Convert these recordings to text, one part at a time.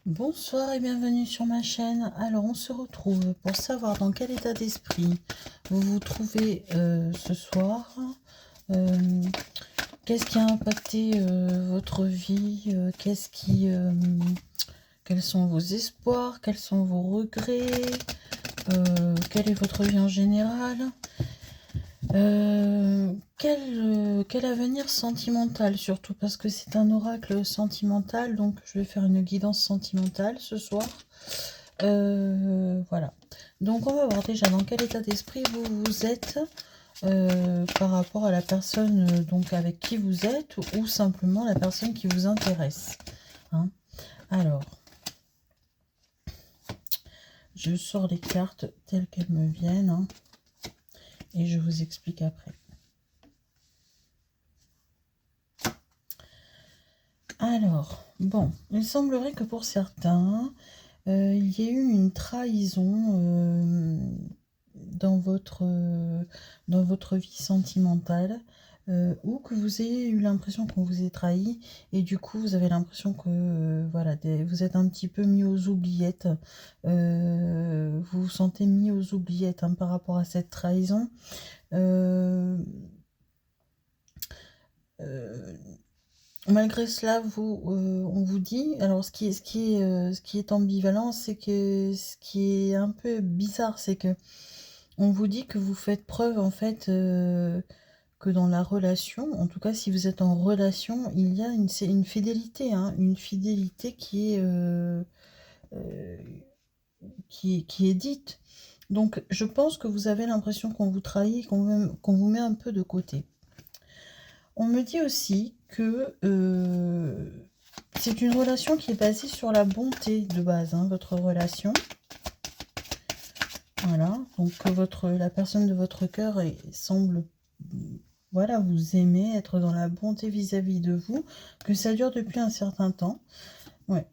Bonsoir et bienvenue sur ma chaîne. Alors on se retrouve pour savoir dans quel état d'esprit vous vous trouvez ce soir. Qu'est-ce qui a impacté votre vie, quels sont vos espoirs, quels sont vos regrets, quelle est votre vie en général, quel avenir sentimental surtout, parce que c'est un oracle sentimental, donc je vais faire une guidance sentimentale ce soir. Voilà, donc on va voir déjà dans quel état d'esprit vous êtes par rapport à la personne donc avec qui vous êtes, ou simplement la personne qui vous intéresse, hein. Alors, je sors les cartes telles qu'elles me viennent, hein, et je vous explique après. Alors, bon, il semblerait que pour certains, il y ait eu une trahison dans votre vie sentimentale, ou que vous ayez eu l'impression qu'on vous ait trahi, et du coup vous avez l'impression que voilà, vous êtes un petit peu mis aux oubliettes, vous vous sentez mis aux oubliettes, hein, par rapport à cette trahison. Malgré cela, on vous dit, alors ce qui est ambivalent, c'est que ce qui est un peu bizarre, c'est que on vous dit que vous faites preuve, en fait, que dans la relation, en tout cas si vous êtes en relation, il y a une fidélité, hein, une fidélité qui est dite. Donc je pense que vous avez l'impression qu'on vous trahit, qu'on vous met un peu de côté. On me dit aussi que c'est une relation qui est basée sur la bonté de base, hein, votre relation. Voilà, donc la personne de votre cœur semble, voilà, vous aimer, être dans la bonté vis-à-vis de vous, que ça dure depuis un certain temps. Ouais.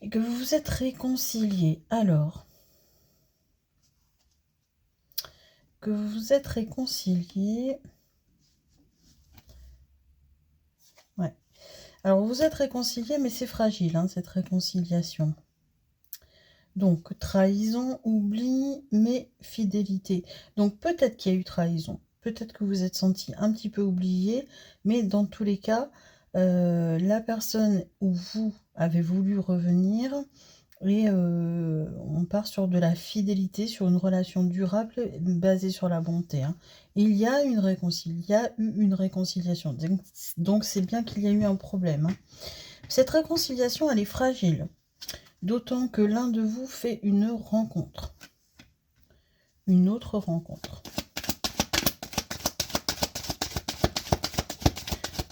Et que vous vous êtes réconciliés. Alors, que vous vous êtes réconciliés. Ouais. Alors, vous êtes réconciliés, mais c'est fragile, hein, cette réconciliation. Donc, trahison, oubli, mais fidélité. Donc, peut-être qu'il y a eu trahison. Peut-être que vous vous êtes senti un petit peu oublié. Mais dans tous les cas, la personne où vous avez voulu revenir, et on part sur de la fidélité, sur une relation durable basée sur la bonté, hein. Il y a eu une réconciliation. Donc, c'est bien qu'il y a eu un problème, hein. Cette réconciliation, elle est fragile. D'autant que l'un de vous fait une rencontre. Une autre rencontre.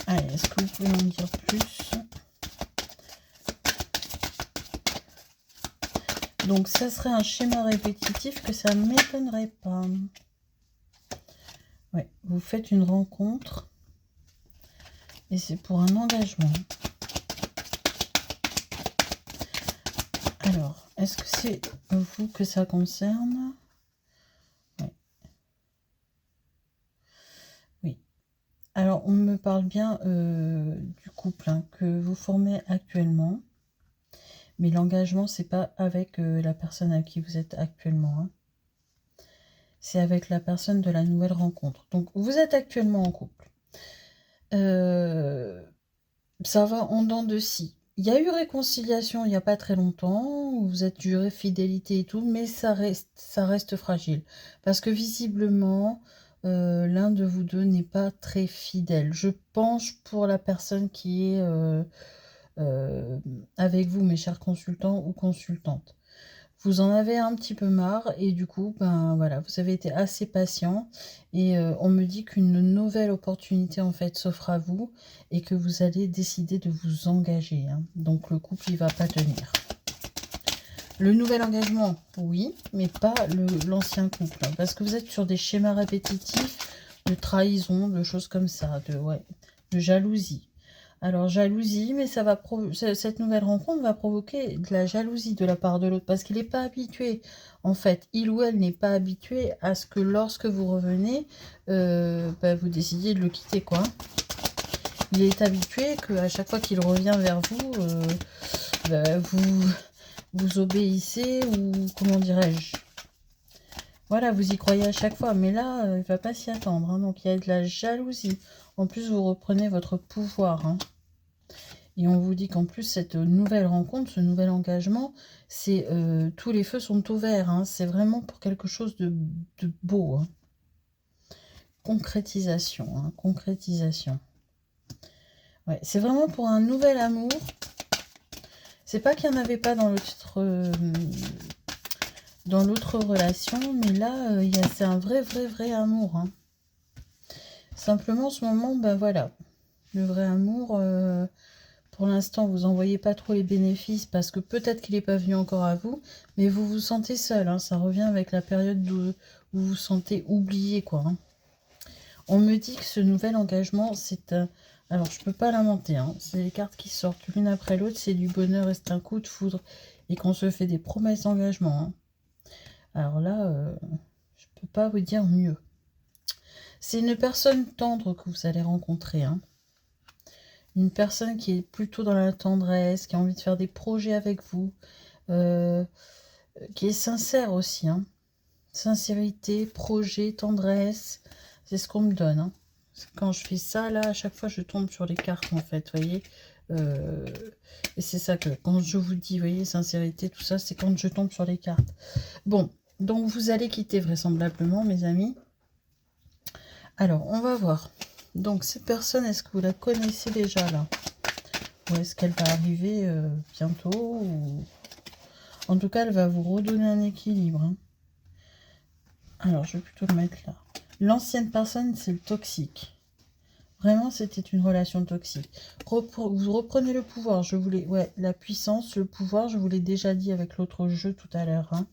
Allez, est-ce que vous pouvez en dire plus? Donc, ça serait un schéma répétitif que ça ne m'étonnerait pas. Ouais, vous faites une rencontre. Et c'est pour un engagement. Alors, est-ce que c'est vous que ça concerne? Ouais. Oui. Alors, on me parle bien du couple, hein, que vous formez actuellement. Mais l'engagement, c'est pas avec la personne avec qui vous êtes actuellement, hein. C'est avec la personne de la nouvelle rencontre. Donc, vous êtes actuellement en couple. Ça va en dents de scie. Il y a eu réconciliation il n'y a pas très longtemps, vous êtes juré fidélité et tout, mais ça reste fragile. Parce que visiblement, l'un de vous deux n'est pas très fidèle. Je penche pour la personne qui est avec vous, mes chers consultants ou consultantes. Vous en avez un petit peu marre et du coup, ben voilà, vous avez été assez patient et on me dit qu'une nouvelle opportunité en fait s'offre à vous et que vous allez décider de vous engager, hein. Donc le couple il va pas tenir. Le nouvel engagement, oui, mais pas l'ancien couple, hein, parce que vous êtes sur des schémas répétitifs de trahison, de choses comme ça, de jalousie. Alors, jalousie, mais cette nouvelle rencontre va provoquer de la jalousie de la part de l'autre, parce qu'il n'est pas habitué, en fait, il ou elle n'est pas habitué à ce que lorsque vous revenez, vous décidiez de le quitter, quoi. Il est habitué qu'à chaque fois qu'il revient vers vous, vous obéissez ou comment dirais-je. Voilà, vous y croyez à chaque fois, mais là, il ne va pas s'y attendre. Hein, donc, il y a de la jalousie. En plus, vous reprenez votre pouvoir. Hein. Et on vous dit qu'en plus, cette nouvelle rencontre, ce nouvel engagement, c'est tous les feux sont ouverts. Hein, c'est vraiment pour quelque chose de beau. Hein. Concrétisation. Hein, concrétisation. Ouais, c'est vraiment pour un nouvel amour. C'est pas qu'il n'y en avait pas dans l'autre relation, mais là, c'est un vrai amour. Hein. Simplement, en ce moment, ben voilà, le vrai amour, pour l'instant, vous n'en voyez pas trop les bénéfices parce que peut-être qu'il n'est pas venu encore à vous, mais vous vous sentez seul. Hein, ça revient avec la période où vous vous sentez oublié, quoi. Hein. On me dit que ce nouvel engagement, c'est un... Alors, je ne peux pas l'inventer. Hein, c'est les cartes qui sortent l'une après l'autre. C'est du bonheur et c'est un coup de foudre. Et qu'on se fait des promesses d'engagement. Hein. Alors là, je ne peux pas vous dire mieux. C'est une personne tendre que vous allez rencontrer. Hein. Une personne qui est plutôt dans la tendresse, qui a envie de faire des projets avec vous, qui est sincère aussi. Hein. Sincérité, projet, tendresse, c'est ce qu'on me donne. Hein. Quand je fais ça, là, à chaque fois, je tombe sur les cartes, en fait, vous voyez. Et c'est ça que, quand je vous dis, vous voyez, sincérité, tout ça, c'est quand je tombe sur les cartes. Bon, donc vous allez quitter vraisemblablement, mes amis. Alors, on va voir. Donc, cette personne, est-ce que vous la connaissez déjà, là? Ou est-ce qu'elle va arriver bientôt ou... En tout cas, elle va vous redonner un équilibre. Hein. Alors, je vais plutôt le mettre là. L'ancienne personne, c'est le toxique. Vraiment, c'était une relation toxique. Vous reprenez le pouvoir. Je voulais, ouais, la puissance, le pouvoir, je vous l'ai déjà dit avec l'autre jeu tout à l'heure. Hein.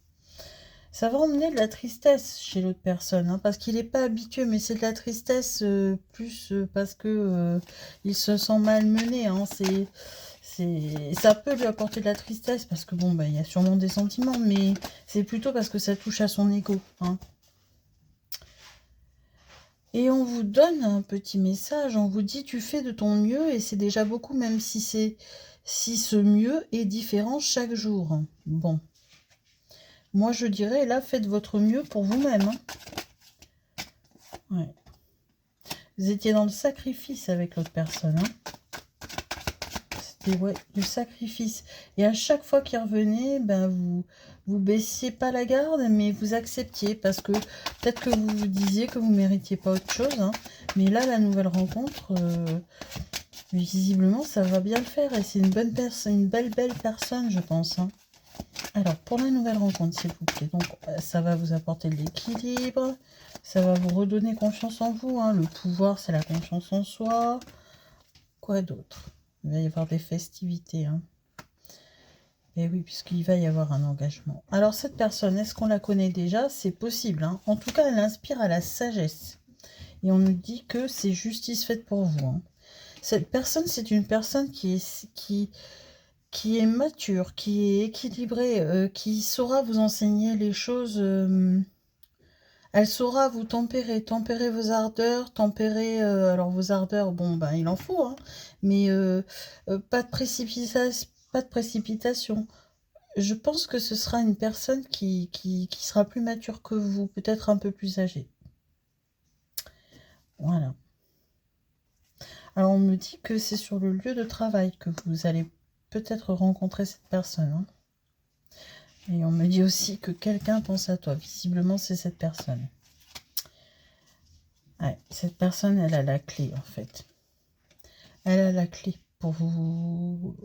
Ça va emmener de la tristesse chez l'autre personne, hein, parce qu'il n'est pas habitué, mais c'est de la tristesse plus parce que il se sent malmené. Hein, ça peut lui apporter de la tristesse, parce que bon, bah, il y a sûrement des sentiments, mais c'est plutôt parce que ça touche à son ego. Hein. Et on vous donne un petit message, on vous dit tu fais de ton mieux, et c'est déjà beaucoup, même si ce mieux est différent chaque jour. Bon. Moi, je dirais, là, faites votre mieux pour vous-même. Hein. Ouais. Vous étiez dans le sacrifice avec l'autre personne. Hein. C'était, ouais, le sacrifice. Et à chaque fois qu'il revenait, ben, vous baissiez pas la garde, mais vous acceptiez. Parce que peut-être que vous vous disiez que vous ne méritiez pas autre chose. Hein. Mais là, la nouvelle rencontre, visiblement, ça va bien le faire. Et c'est une bonne personne, une belle personne, je pense. Hein. Alors, pour la nouvelle rencontre, s'il vous plaît, donc ça va vous apporter de l'équilibre, ça va vous redonner confiance en vous. Hein. Le pouvoir, c'est la confiance en soi. Quoi d'autre? Il va y avoir des festivités. Hein. Et oui, puisqu'il va y avoir un engagement. Alors, cette personne, est-ce qu'on la connaît déjà? C'est possible. Hein. En tout cas, elle inspire à la sagesse. Et on nous dit que c'est justice faite pour vous. Hein. Cette personne, c'est une personne qui est mature, qui est équilibrée, qui saura vous enseigner les choses. Elle saura vous tempérer vos ardeurs, alors vos ardeurs, bon, ben il en faut, hein, mais pas de précipitation. Je pense que ce sera une personne qui sera plus mature que vous, peut-être un peu plus âgée. Voilà. Alors on me dit que c'est sur le lieu de travail que vous allez peut-être rencontrer cette personne. Hein. Et on me dit aussi que quelqu'un pense à toi. Visiblement, c'est cette personne. Ouais, cette personne, elle a la clé, en fait. Elle a la clé pour vous...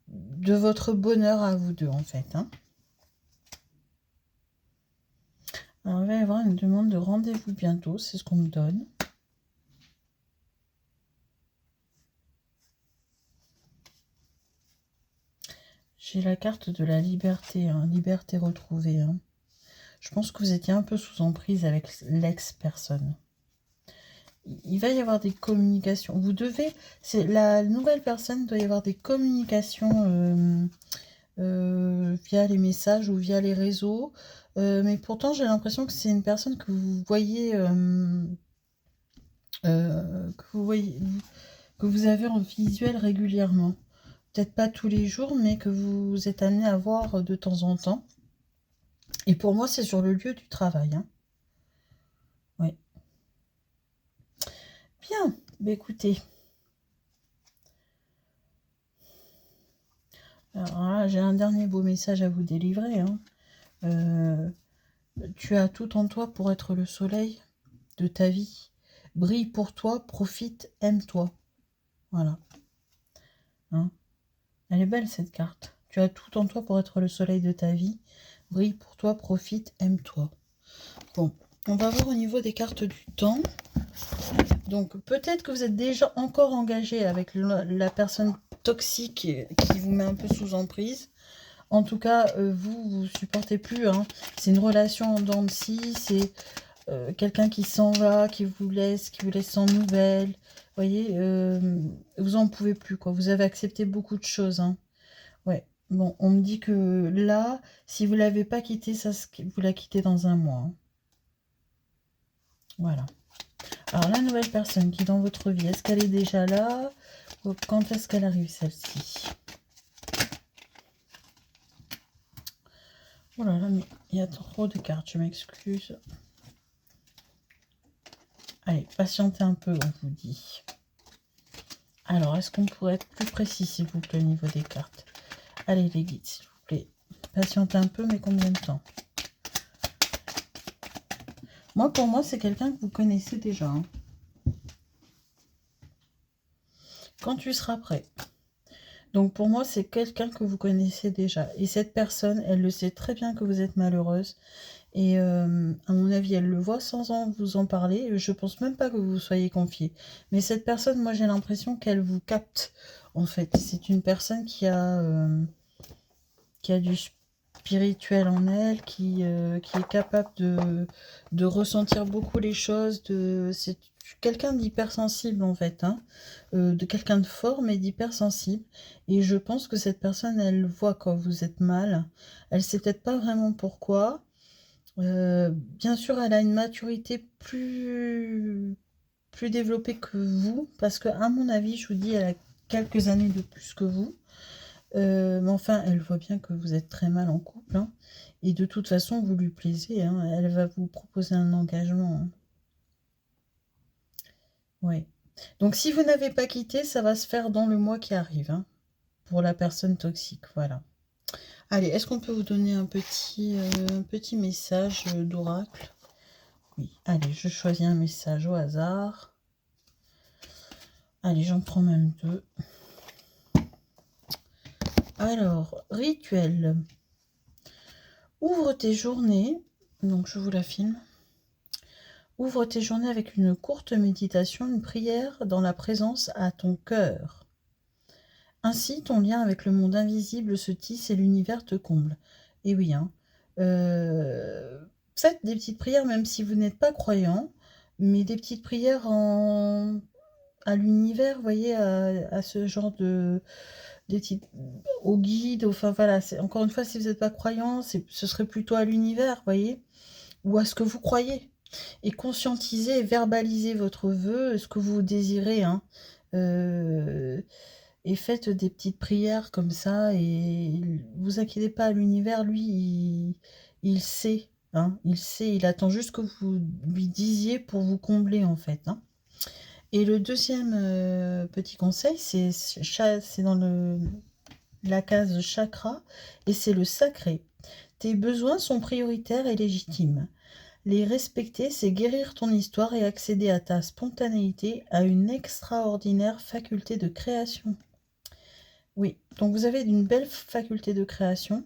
de votre bonheur à vous deux, en fait. Hein. Alors, il va y avoir une demande de rendez-vous bientôt. C'est ce qu'on me donne. J'ai la carte de la liberté. Hein, liberté retrouvée. Hein. Je pense que vous étiez un peu sous emprise avec l'ex-personne. Il va y avoir des communications. Vous devez... c'est la nouvelle personne doit y avoir des communications via les messages ou via les réseaux. Mais pourtant, j'ai l'impression que c'est une personne que vous voyez... que vous avez en visuel régulièrement. peut-être pas tous les jours, mais que vous êtes amené à voir de temps en temps. Et pour moi, c'est sur le lieu du travail. Hein. Ouais. Bien, bah, écoutez. Alors là, j'ai un dernier beau message à vous délivrer. Hein. Tu as tout en toi pour être le soleil de ta vie. Brille pour toi, profite, aime-toi. Voilà. Hein. Elle est belle cette carte. Tu as tout en toi pour être le soleil de ta vie. Brille pour toi, profite, aime-toi. Bon, on va voir au niveau des cartes du temps. Donc peut-être que vous êtes déjà encore engagé avec la personne toxique qui vous met un peu sous emprise. En tout cas, vous supportez plus. Hein. C'est une relation en dents de scie. C'est quelqu'un qui s'en va, qui vous laisse sans nouvelles. Vous voyez, vous en pouvez plus, quoi. Vous avez accepté beaucoup de choses. Hein. Ouais. Bon, on me dit que là, si vous l'avez pas quitté, vous la quittez dans un mois. Hein. Voilà. Alors, la nouvelle personne qui est dans votre vie, est-ce qu'elle est déjà là? Ou quand est-ce qu'elle arrive, celle-ci? Oh là là, mais il y a trop de cartes, je m'excuse. Allez, patientez un peu, on vous dit. Alors, est-ce qu'on pourrait être plus précis, s'il vous plaît, au niveau des cartes? Allez, les guides, s'il vous plaît. Patientez un peu, mais combien de temps? Moi, pour moi, c'est quelqu'un que vous connaissez déjà. Hein. Quand tu seras prêt. Donc, pour moi, c'est quelqu'un que vous connaissez déjà. Et cette personne, elle le sait très bien que vous êtes malheureuse. Et à mon avis, elle le voit sans vous en parler. Je pense même pas que vous soyez confié. Mais cette personne, moi, j'ai l'impression qu'elle vous capte. En fait, c'est une personne qui a du spirituel en elle, qui est capable de ressentir beaucoup les choses. C'est quelqu'un d'hypersensible, en fait. Hein, de quelqu'un de fort, mais d'hypersensible. Et je pense que cette personne, elle voit quand vous êtes mal. Elle sait peut-être pas vraiment pourquoi. Bien sûr, elle a une maturité plus développée que vous, parce que à mon avis, je vous dis, elle a quelques années de plus que vous. Mais enfin, elle voit bien que vous êtes très mal en couple. Hein, et de toute façon, vous lui plaisez. Hein, elle va vous proposer un engagement. Hein. Ouais. Donc, si vous n'avez pas quitté, ça va se faire dans le mois qui arrive. Hein, pour la personne toxique. Voilà. Allez, est-ce qu'on peut vous donner un petit message d'oracle? Oui, allez, je choisis un message au hasard. Allez, j'en prends même deux. Alors, rituel. Ouvre tes journées. Donc, je vous la filme. Ouvre tes journées avec une courte méditation, une prière dans la présence à ton cœur. Ainsi, ton lien avec le monde invisible se tisse et l'univers te comble. Et oui, hein. Faites des petites prières, même si vous n'êtes pas croyant, mais des petites prières à l'univers, vous voyez, à ce genre des types, au guide, enfin voilà, encore une fois, si vous n'êtes pas croyant, ce serait plutôt à l'univers, vous voyez, ou à ce que vous croyez. Et conscientisez et verbalisez votre vœu, ce que vous désirez, hein. Et faites des petites prières comme ça, et vous inquiétez pas, l'univers, lui, il sait, hein, il sait, il attend juste que vous lui disiez pour vous combler, en fait, hein. Et le deuxième petit conseil, c'est dans la case chakra, et c'est le sacré. Tes besoins sont prioritaires et légitimes. Les respecter, c'est guérir ton histoire et accéder à ta spontanéité, à une extraordinaire faculté de création. Oui, donc vous avez une belle faculté de création,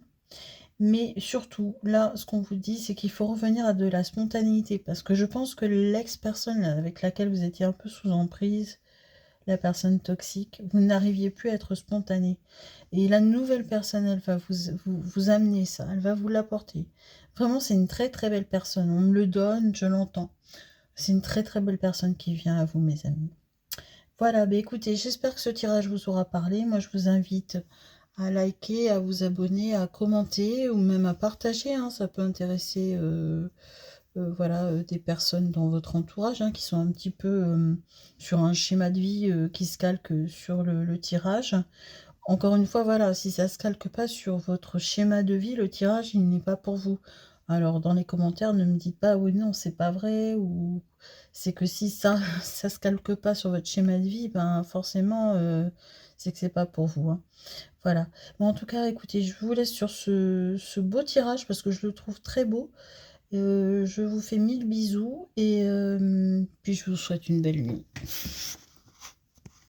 mais surtout, là, ce qu'on vous dit, c'est qu'il faut revenir à de la spontanéité, parce que je pense que l'ex-personne avec laquelle vous étiez un peu sous emprise, la personne toxique, vous n'arriviez plus à être spontané. Et la nouvelle personne, elle va vous amener ça, elle va vous l'apporter. Vraiment, c'est une très très belle personne. On me le donne, je l'entends. C'est une très très belle personne qui vient à vous, mes amis. Voilà, bah écoutez, j'espère que ce tirage vous aura parlé. Moi, je vous invite à liker, à vous abonner, à commenter ou même à partager. Hein, ça peut intéresser voilà, des personnes dans votre entourage hein, qui sont un petit peu sur un schéma de vie qui se calque sur le tirage. Encore une fois, voilà, si ça se calque pas sur votre schéma de vie, le tirage, il n'est pas pour vous. Alors dans les commentaires, ne me dites pas: «Oui, non, c'est pas vrai» ou c'est que si ça ça se calque pas sur votre schéma de vie, ben, forcément, c'est que c'est pas pour vous, hein. Voilà. Mais en tout cas, écoutez, je vous laisse sur ce beau tirage parce que je le trouve très beau. Je vous fais mille bisous et puis je vous souhaite une belle nuit.